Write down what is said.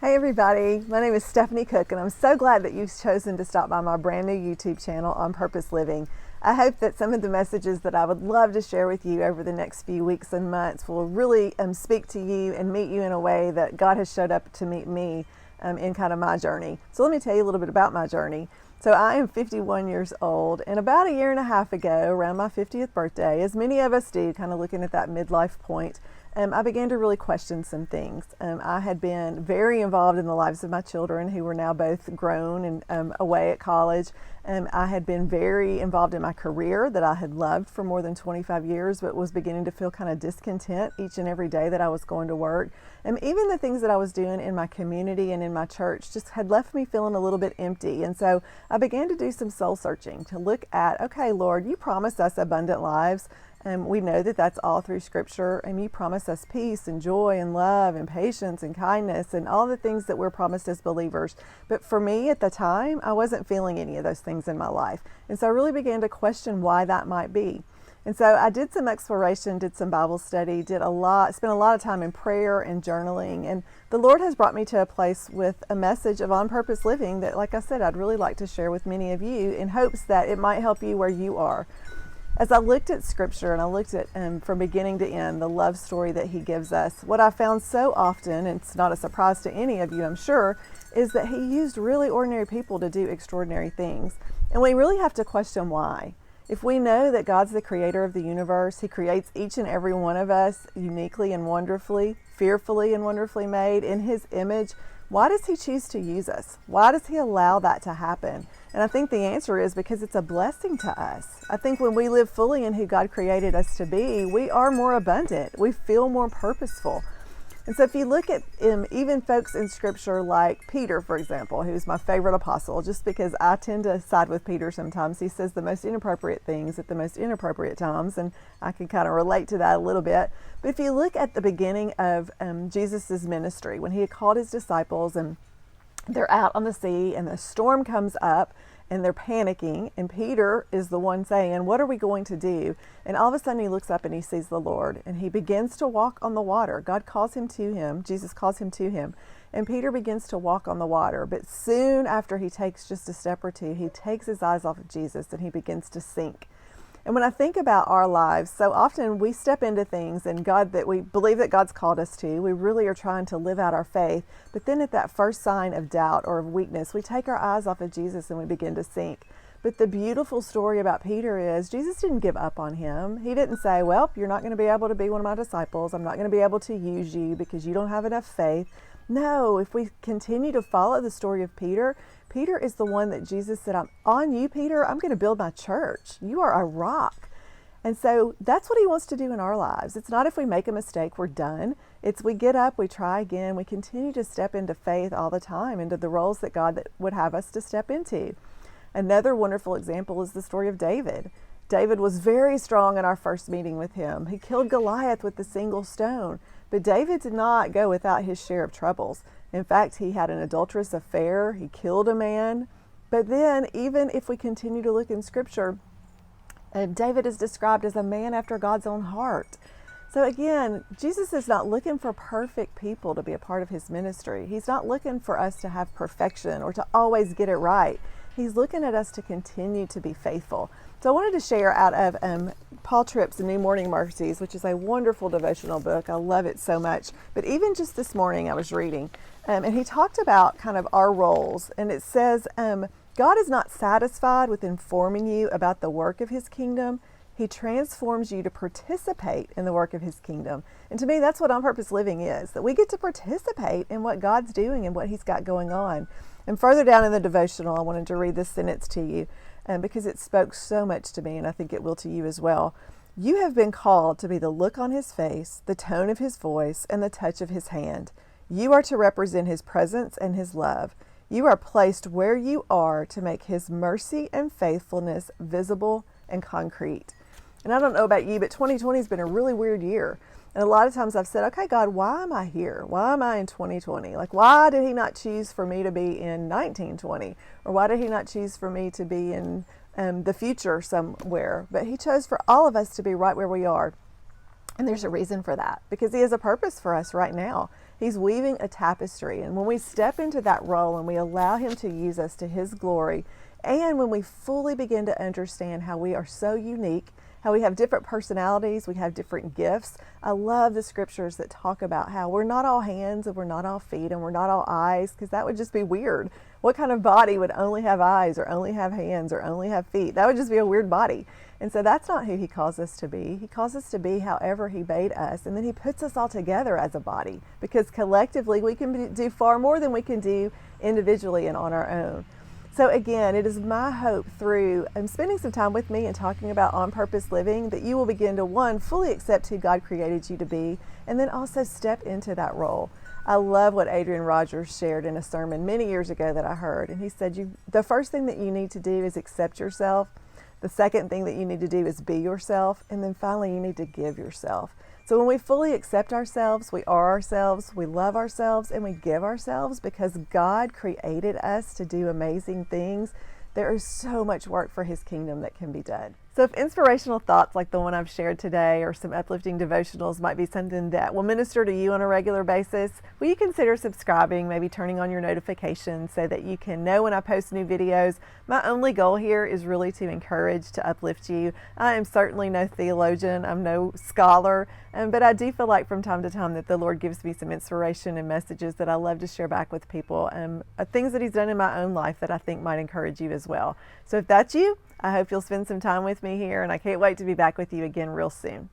Hey everybody, my name is Stephani Cook and I'm so glad that you've chosen to stop by my brand new YouTube channel on Purpose Living. I hope that some of the messages that I would love to share with you over the next few weeks and months will really speak to you and meet you in a way that God has showed up to meet me in kind of my journey. So let me tell you a little bit about my journey. So I am 51 years old, and about a year and a half ago, around my 50th birthday, as many of us do, kind of looking at that midlife point, I began to really question some things. I had been very involved in the lives of my children, who were now both grown and away at college. I had been very involved in my career that I had loved for more than 25 years, but was beginning to feel kind of discontent each and every day that I was going to work. And even the things that I was doing in my community and in my church just had left me feeling a little bit empty. And so I began to do some soul searching to look at, okay, Lord, you promised us abundant lives. And we know that that's all through Scripture, and you promise us peace and joy and love and patience and kindness and all the things that we're promised as believers. But for me at the time, I wasn't feeling any of those things in my life. And so I really began to question why that might be. And so I did some exploration, did some Bible study, spent a lot of time in prayer and journaling. And the Lord has brought me to a place with a message of on purpose living that, like I said, I'd really like to share with many of you in hopes that it might help you where you are. As I looked at Scripture and I looked at from beginning to end the love story that He gives us, what I found so often, and it's not a surprise to any of you, I'm sure, is that He used really ordinary people to do extraordinary things. And we really have to question why. If we know that God's the creator of the universe, He creates each and every one of us uniquely and wonderfully, fearfully and wonderfully made in His image, why does He choose to use us? Why does He allow that to happen? And I think the answer is because it's a blessing to us. I think when we live fully in who God created us to be, we are more abundant. We feel more purposeful. And so if you look at even folks in Scripture like Peter, for example, who's my favorite apostle, just because I tend to side with Peter sometimes. He says the most inappropriate things at the most inappropriate times, and I can kind of relate to that a little bit. But if you look at the beginning of Jesus's ministry, when He had called His disciples and they're out on the sea and the storm comes up and they're panicking, and Peter is the one saying, what are we going to do? And all of a sudden he looks up and he sees the Lord and he begins to walk on the water. God calls him to him, Jesus calls him to him, and Peter begins to walk on the water. But soon after he takes just a step or two, he takes his eyes off of Jesus and he begins to sink. And when I think about our lives, so often we step into things and God that we believe that God's called us to. We really are trying to live out our faith. But then at that first sign of doubt or of weakness, we take our eyes off of Jesus and we begin to sink. But the beautiful story about Peter is Jesus didn't give up on him. He didn't say, well, you're not going to be able to be one of my disciples. I'm not going to be able to use you because you don't have enough faith. No, if we continue to follow the story of Peter, Peter is the one that Jesus said, I'm on you, Peter. I'm going to build my church. You are a rock. And so that's what He wants to do in our lives. It's not if we make a mistake, we're done. It's we get up, we try again, we continue to step into faith all the time, into the roles that God would have us to step into. Another wonderful example is the story of David. David was very strong in our first meeting with him. He killed Goliath with a single stone. But David did not go without his share of troubles. In fact, he had an adulterous affair. He killed a man. But then, even if we continue to look in Scripture, David is described as a man after God's own heart. So again, Jesus is not looking for perfect people to be a part of His ministry. He's not looking for us to have perfection or to always get it right. He's looking at us to continue to be faithful. So I wanted to share out of Paul Tripp's New Morning Mercies, which is a wonderful devotional book. I love it so much. But even just this morning I was reading, and he talked about kind of our roles. And it says, God is not satisfied with informing you about the work of His kingdom. He transforms you to participate in the work of His kingdom. And to me, that's what on purpose living is, that we get to participate in what God's doing and what He's got going on. And further down in the devotional, I wanted to read this sentence to you because it spoke so much to me, and I think it will to you as well. You have been called to be the look on His face, the tone of His voice, and the touch of His hand. You are to represent His presence and His love. You are placed where you are to make His mercy and faithfulness visible and concrete. And I don't know about you, but 2020 has been a really weird year. And a lot of times I've said, okay, God, why am I here? Why am I in 2020? Like, why did He not choose for me to be in 1920? Or why did He not choose for me to be in the future somewhere? But He chose for all of us to be right where we are. And there's a reason for that, because He has a purpose for us right now. He's weaving a tapestry. And when we step into that role and we allow Him to use us to His glory, and when we fully begin to understand how we are so unique, how we have different personalities, we have different gifts. I love the scriptures that talk about how we're not all hands and we're not all feet and we're not all eyes, because that would just be weird. What kind of body would only have eyes or only have hands or only have feet? That would just be a weird body. And so that's not who He calls us to be. He calls us to be however He made us, and then He puts us all together as a body, because collectively we can do far more than we can do individually and on our own. So again, it is my hope through spending some time with me and talking about on purpose living that you will begin to, one, fully accept who God created you to be, and then also step into that role. I love what Adrian Rogers shared in a sermon many years ago that I heard. And he said, the first thing that you need to do is accept yourself. The second thing that you need to do is be yourself. And then finally, you need to give yourself. So when we fully accept ourselves, we are ourselves, we love ourselves, and we give ourselves because God created us to do amazing things. There is so much work for His kingdom that can be done. So if inspirational thoughts like the one I've shared today or some uplifting devotionals might be something that will minister to you on a regular basis, will you consider subscribing, maybe turning on your notifications so that you can know when I post new videos? My only goal here is really to encourage, to uplift you. I am certainly no theologian, I'm no scholar, but I do feel like from time to time that the Lord gives me some inspiration and messages that I love to share back with people, and things that He's done in my own life that I think might encourage you as well. So if that's you, I hope you'll spend some time with me here, and I can't wait to be back with you again real soon.